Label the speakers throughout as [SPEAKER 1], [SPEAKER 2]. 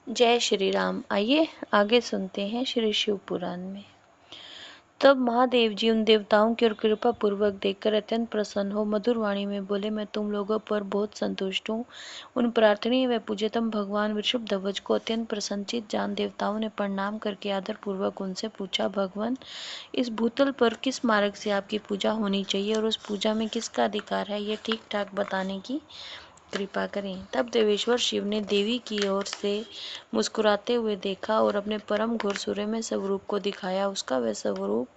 [SPEAKER 1] जय श्री राम। आइए आगे सुनते हैं श्री शिव पुराण में। तब महादेव जी उन देवताओं की ओर कृपा पूर्वक देखकर अत्यंत प्रसन्न हो मधुर वाणी में बोले, मैं तुम लोगों पर बहुत संतुष्ट हूँ। उन प्रार्थनीय व पूज्यतम भगवान वृषभध्वज को अत्यंत प्रसन्नचित जान देवताओं ने प्रणाम करके आदर पूर्वक उनसे पूछा, भगवान, इस भूतल पर किस मार्ग से आपकी पूजा होनी चाहिए और उस पूजा में किसका अधिकार है, ये ठीक ठाक बताने की कृपा करें। तब देवेश्वर शिव ने देवी की ओर से मुस्कुराते हुए देखा और अपने परम घोर सूर्यमय स्वरूप को दिखाया। उसका वह स्वरूप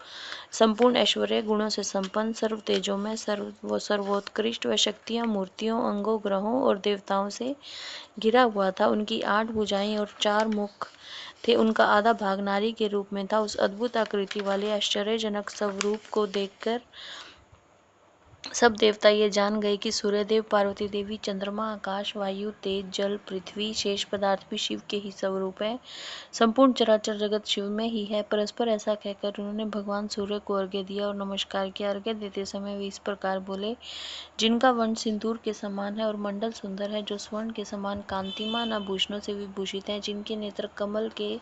[SPEAKER 1] संपूर्ण ऐश्वर्य गुणों से संपन्न, सर्व तेजोमय, सर्वोत्कृष्ट व शक्तियां, मूर्तियों, अंगों, ग्रहों और देवताओं से घिरा हुआ था। उनकी 8 भुजाएं और 4 मुख थे। उनका आधा भाग नारी के रूप में था। उस अद्भुत आकृति वाले आश्चर्यजनक स्वरूप को देखकर सब देवता ये जान गए कि सूर्यदेव, पार्वती देवी, चंद्रमा, आकाश, वायु, तेज, जल, पृथ्वी, शेष पदार्थ भी शिव के ही स्वरूप है। संपूर्ण चराचर जगत शिव में ही है। परस्पर ऐसा कहकर उन्होंने भगवान सूर्य को अर्घ्य दिया और नमस्कार किया। अर्घ्य देते समय वे इस प्रकार बोले, जिनका वर्ण सिंदूर के समान है और मंडल सुंदर है, जो स्वर्ण के समान कांतिमान आभूषणों से विभूषित है, जिनके नेत्र कमल के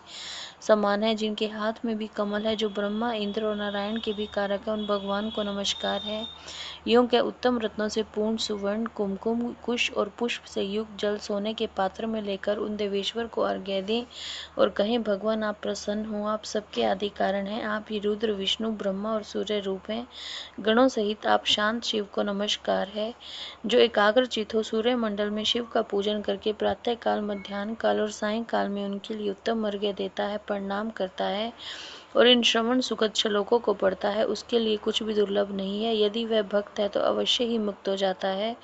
[SPEAKER 1] समान है, जिनके हाथ में भी कमल है, जो ब्रह्मा, इंद्र और नारायण के भी कारक है, उन भगवान को नमस्कार है। यूं के उत्तम रत्नों से पूर्ण सुवर्ण, कुमकुम, कुश और पुष्प से युक्त जल सोने के पात्र में लेकर उन देवेश्वर को अर्घ्य दें और कहें, भगवान आप प्रसन्न हो, आप सबके आदि कारण हैं, आप ही रुद्र, विष्णु, ब्रह्मा और सूर्य रूप हैं। गणों सहित आप शांत शिव को नमस्कार है। जो एकाग्रचित हो सूर्य मंडल में शिव का पूजन करके प्रातः काल, मध्याह्न काल और सायं काल में उनके लिए उत्तम अर्घ्य देता है, प्रणाम करता है और इन श्रवण सुखद श्लोकों को पढ़ता है, उसके लिए कुछ भी दुर्लभ नहीं है। यदि वह भक्त है तो अवश्य ही मुक्त हो जाता है।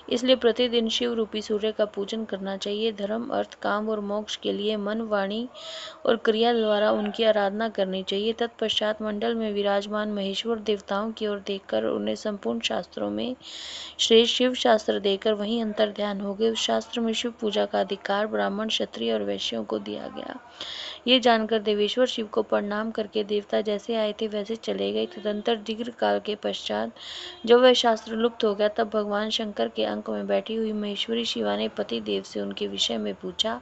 [SPEAKER 1] इसलिए प्रतिदिन शिव रूपी सूर्य का पूजन करना चाहिए। धर्म, अर्थ, काम और मोक्ष के लिए मन, वाणी और क्रिया द्वारा उनकी आराधना करनी चाहिए। तत्पश्चात मंडल में विराजमान महेश्वर देवताओं की ओर देखकर उन्हें संपूर्ण शास्त्रों में श्रेष्ठ शिव शास्त्र देकर वहीं अंतर ध्यान हो गए। उस शास्त्र में शिव पूजा का अधिकार ब्राह्मण, क्षत्रिय और वैश्यों को दिया गया। ये जानकर देवेश्वर शिव को प्रणाम करके देवता जैसे आए थे वैसे चले गए। तदंतर दीर्घ काल के पश्चात जब वह शास्त्र लुप्त हो गया, तब भगवान शंकर के अंक में बैठी हुई महेश्वरी शिवा ने पति देव से उनके विषय में पूछा।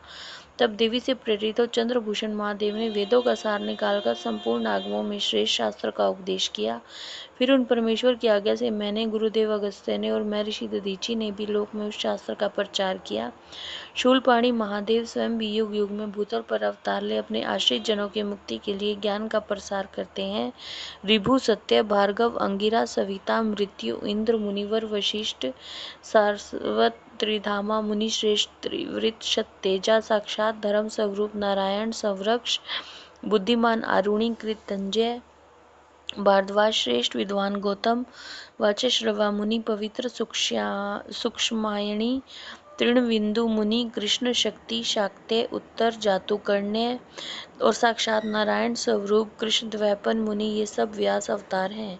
[SPEAKER 1] तब देवी से प्रेरित हो चंद्रभूषण महादेव ने वेदों का सार निकालकर संपूर्ण आगमों में श्रेष्ठ शास्त्र का उपदेश किया। फिर उन परमेश्वर की आज्ञा से मैंने, गुरुदेव अगस्त्य ने और महर्षि दधीची ने भी लोक में उस शास्त्र का प्रचार किया। शूलपाणी महादेव स्वयं भी युग युग में भूतल पर अवतार ले अपने आश्रित जनों की मुक्ति के लिए ज्ञान का प्रसार करते हैं। ऋभु, सत्य, भार्गव, अंगिरा, सविता, मृत्यु, इंद्र, मुनिवर, वशिष्ठ, सारस्वत, त्रिधामा, मुनि श्रेष्ठ, त्रिवृत, तेजा, साक्षात धर्म स्वरूप नारायण, संवृक्ष, बुद्धिमान आरुणि, कृतंजय, भारद्वाज, श्रेष्ठ विद्वान गौतम, वाचश्रवा मुनि, पवित्र सूक्ष्मायणी, तृणविंदु मुनि, कृष्ण शक्ति, शाक्ते, उत्तर जातुकर्ण्य और साक्षात नारायण स्वरूप कृष्ण द्वैपन मुनि, ये सब व्यास अवतार हैं।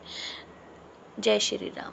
[SPEAKER 1] जय श्री राम।